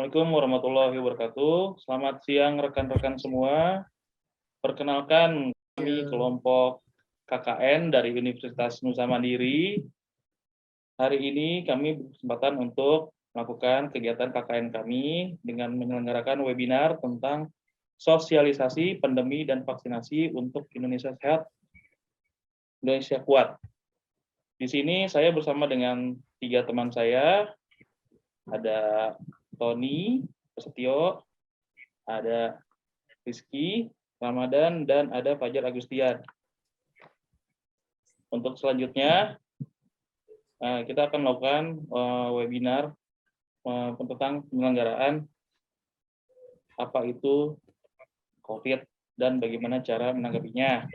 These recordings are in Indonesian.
Assalamualaikum warahmatullahi wabarakatuh. Selamat siang rekan-rekan semua. Perkenalkan, kami kelompok KKN dari Universitas Nusa Mandiri. Hari ini kami berkesempatan untuk melakukan kegiatan KKN kami dengan menyelenggarakan webinar tentang sosialisasi pandemi dan vaksinasi untuk Indonesia Sehat, Indonesia Kuat. Di sini saya bersama dengan 3 teman saya, ada Tony Prasetyo, ada Rizky Ramadan, dan ada Fajar Agustian. Untuk selanjutnya, kita akan melakukan webinar tentang penyelenggaraan apa itu COVID dan bagaimana cara menanggapinya.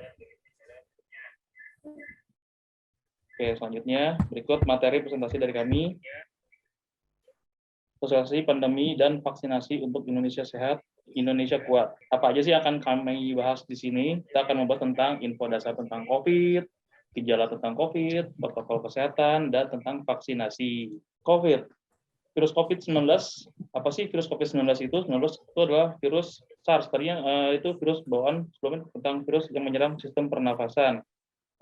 Oke, selanjutnya berikut materi presentasi dari kami. Sosialisasi pandemi dan vaksinasi untuk Indonesia Sehat, Indonesia Kuat. Apa aja sih akan kami bahas di sini? Kita akan membahas tentang info dasar tentang COVID, gejala tentang COVID, protokol kesehatan, dan tentang vaksinasi. COVID. Virus COVID-19, apa sih virus COVID-19 itu? 19 itu adalah virus SARS. Tadinya itu virus bawaan sebelumnya tentang virus yang menyerang sistem pernafasan,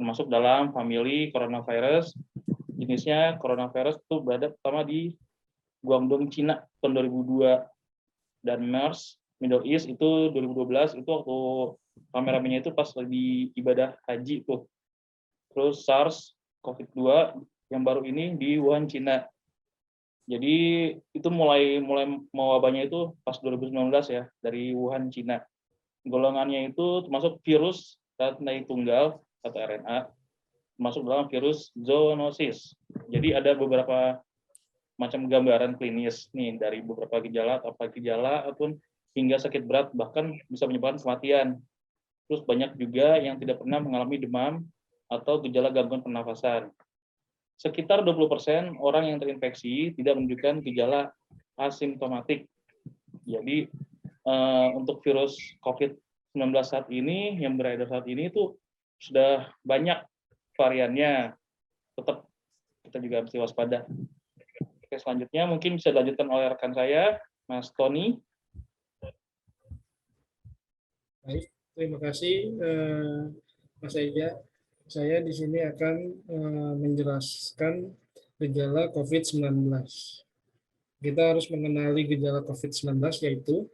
termasuk dalam famili coronavirus. Jenisnya coronavirus itu berada pertama di Guangdong, Cina tahun 2002, dan MERS, Middle East itu 2012, itu waktu rame-ramenya itu pas lagi ibadah haji tuh. Terus SARS COVID-2 yang baru ini di Wuhan, Cina. Jadi itu mulai mewabahnya itu pas 2019 ya, dari Wuhan, Cina. Golongannya itu termasuk virus tandai tunggal atau RNA, termasuk dalam virus zoonosis. Jadi ada beberapa macam gambaran klinis nih dari beberapa gejala ataupun hingga sakit berat, bahkan bisa menyebabkan kematian. Terus banyak juga yang tidak pernah mengalami demam atau gejala gangguan pernafasan. Sekitar 20% orang yang terinfeksi tidak menunjukkan gejala asimptomatik. Jadi untuk virus COVID-19 saat ini yang beredar saat ini itu sudah banyak variannya. Tetap kita juga mesti waspada. Oke, selanjutnya mungkin bisa dilanjutkan oleh rekan saya, Mas Tony. Baik, terima kasih Mas Eja. Saya di sini akan menjelaskan gejala COVID-19. Kita harus mengenali gejala COVID-19 yaitu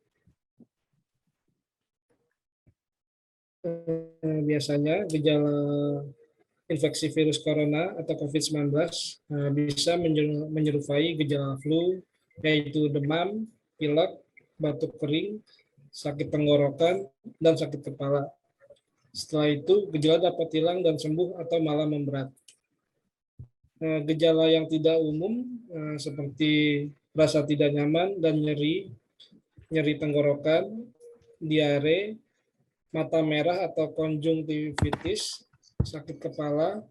biasanya gejala infeksi virus corona atau COVID-19 bisa menyerupai gejala flu, yaitu demam, pilek, batuk kering, sakit tenggorokan, dan sakit kepala. Setelah itu, gejala dapat hilang dan sembuh atau malah memberat. Gejala yang tidak umum seperti rasa tidak nyaman dan nyeri tenggorokan, diare, mata merah atau konjungtivitis, sakit kepala,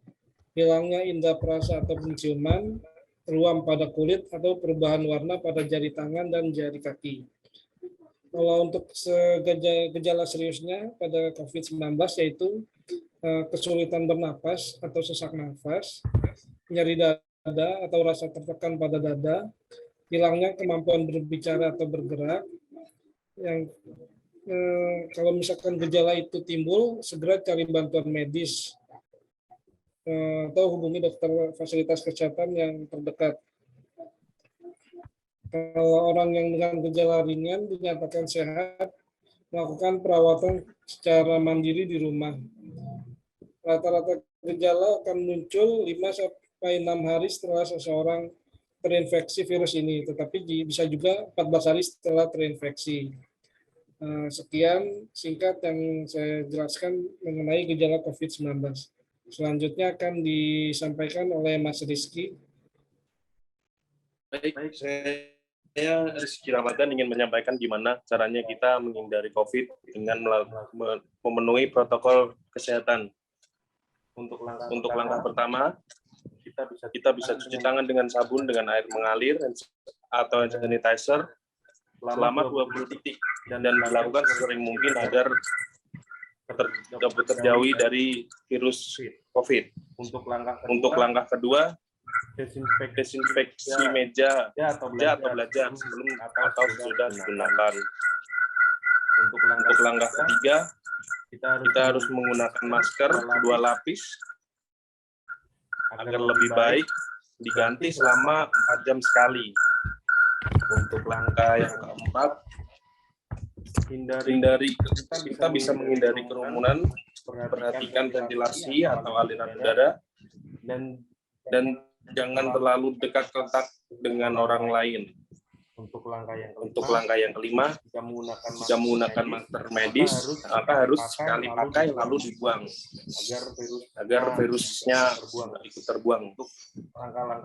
hilangnya indera perasa atau penciuman, ruam pada kulit atau perubahan warna pada jari tangan dan jari kaki. Kalau untuk gejala seriusnya pada COVID-19 yaitu kesulitan bernapas atau sesak nafas, nyeri dada atau rasa tertekan pada dada, hilangnya kemampuan berbicara atau bergerak. Yang kalau misalkan gejala itu timbul, segera cari bantuan medis atau hubungi dokter fasilitas kesehatan yang terdekat. Kalau orang yang dengan gejala ringan dinyatakan sehat, melakukan perawatan secara mandiri di rumah. Rata-rata gejala akan muncul 5-6 hari setelah seseorang terinfeksi virus ini, tetapi bisa juga 14 hari setelah terinfeksi. Sekian singkat yang saya jelaskan mengenai gejala COVID-19. Selanjutnya akan disampaikan oleh Mas Rizky. Baik, saya Rizky Ramadan ingin menyampaikan gimana caranya kita menghindari COVID dengan memenuhi protokol kesehatan. Untuk langkah pertama, kita bisa cuci tangan dengan sabun dengan air mengalir atau sanitizer selama 20 detik dan dilakukan sesering mungkin agar terjauhi dari virus COVID. Untuk langkah kedua, desinfeksi meja atau belajar sebelum atau sesudah digunakan. Untuk langkah ketiga, kita harus menggunakan masker 2 lapis agar lebih baik diganti selama 4 jam sekali. Untuk langkah yang keempat, kita bisa menghindari kerumunan, perhatikan ventilasi atau aliran udara, dan jangan terlalu dekat kontak dengan orang lain. Untuk langkah yang kelima, jika menggunakan masker medis, maka harus sekali pakai lalu dibuang agar virusnya ikut terbuang.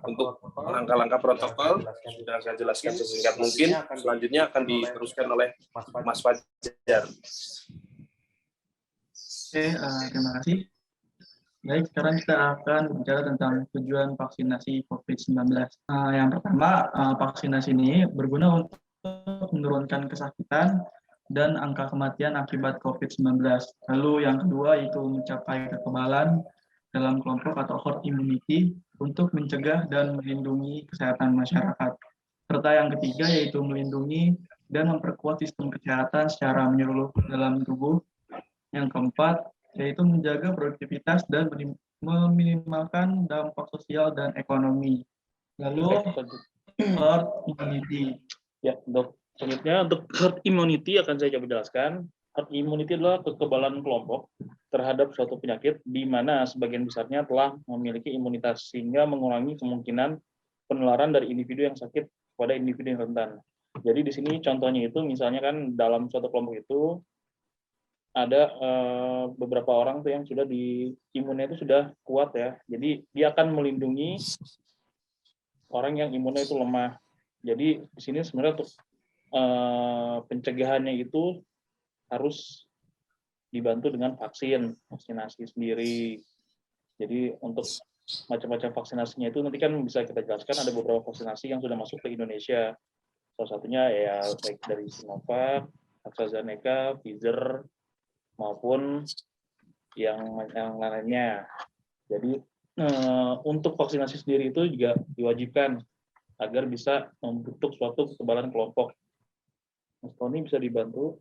Untuk langkah-langkah protokol sudah saya jelaskan sesingkat mungkin. Selanjutnya akan diteruskan oleh Mas Fajar. Oke, terima kasih. Baik, sekarang kita akan bicara tentang tujuan vaksinasi COVID-19. Yang pertama, vaksinasi ini berguna untuk menurunkan kesakitan dan angka kematian akibat COVID-19. Lalu yang kedua yaitu mencapai kekebalan dalam kelompok atau herd immunity untuk mencegah dan melindungi kesehatan masyarakat. Serta yang ketiga yaitu melindungi dan memperkuat sistem kesehatan secara menyeluruh dalam tubuh. Yang keempat yaitu menjaga produktivitas dan meminimalkan dampak sosial dan ekonomi. Lalu herd immunity. Ya, selanjutnya untuk herd immunity akan saya coba jelaskan. Herd immunity adalah kekebalan kelompok terhadap suatu penyakit di mana sebagian besarnya telah memiliki imunitas sehingga mengurangi kemungkinan penularan dari individu yang sakit pada individu yang rentan. Jadi di sini contohnya itu misalnya kan dalam suatu kelompok itu ada beberapa orang tuh yang sudah imunnya itu sudah kuat ya. Jadi dia akan melindungi orang yang imunnya itu lemah. Jadi di sini sebenarnya untuk pencegahannya itu harus dibantu dengan vaksinasi sendiri. Jadi untuk macam-macam vaksinasinya itu nanti kan bisa kita jelaskan ada beberapa vaksinasi yang sudah masuk ke Indonesia. Salah satunya ya baik dari Sinovac, AstraZeneca, Pfizer, maupun yang lainnya. Jadi untuk vaksinasi sendiri itu juga diwajibkan agar bisa membentuk suatu kekebalan kelompok. Mas Tony bisa dibantu?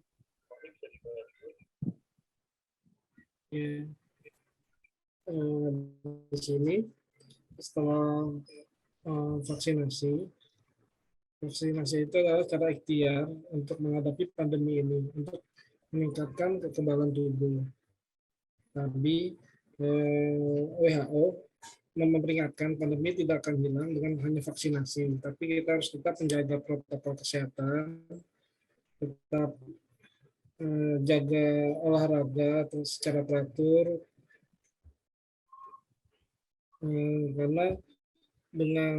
Ya. Di sini setelah vaksinasi itu adalah cara ikhtiar untuk menghadapi pandemi ini, untuk meningkatkan kekebalan tubuh. Tapi WHO memperingatkan pandemi tidak akan hilang dengan hanya vaksinasi, tapi kita harus tetap menjaga protokol kesehatan, tetap jaga olahraga secara teratur, karena dengan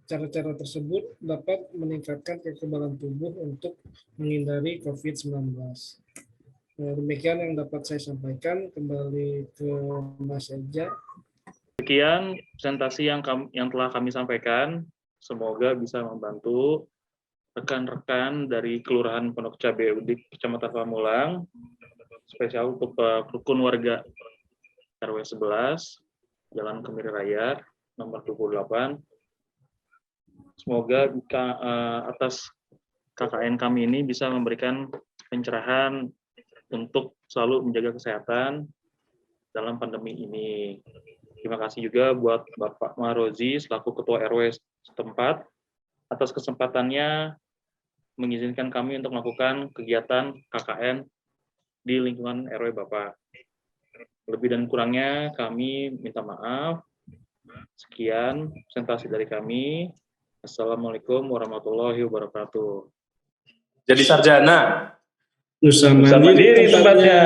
cara-cara tersebut dapat meningkatkan kekebalan tubuh untuk menghindari COVID-19. Demikian yang dapat saya sampaikan. Kembali ke Mas Eja. Sekian presentasi yang telah kami sampaikan. Semoga bisa membantu rekan-rekan dari Kelurahan Pondok Cabe Udik, Kecamatan Pamulang, spesial untuk rukun warga RW 11, Jalan Kemiri Raya, nomor 28. Semoga atas KKN kami ini bisa memberikan pencerahan untuk selalu menjaga kesehatan dalam pandemi ini. Terima kasih juga buat Bapak Marozi selaku Ketua RW setempat atas kesempatannya mengizinkan kami untuk melakukan kegiatan KKN di lingkungan RW Bapak. Lebih dan kurangnya kami minta maaf. Sekian presentasi dari kami. Assalamualaikum warahmatullahi wabarakatuh. Jadi sarjana. Nusa Mandiri tempatnya.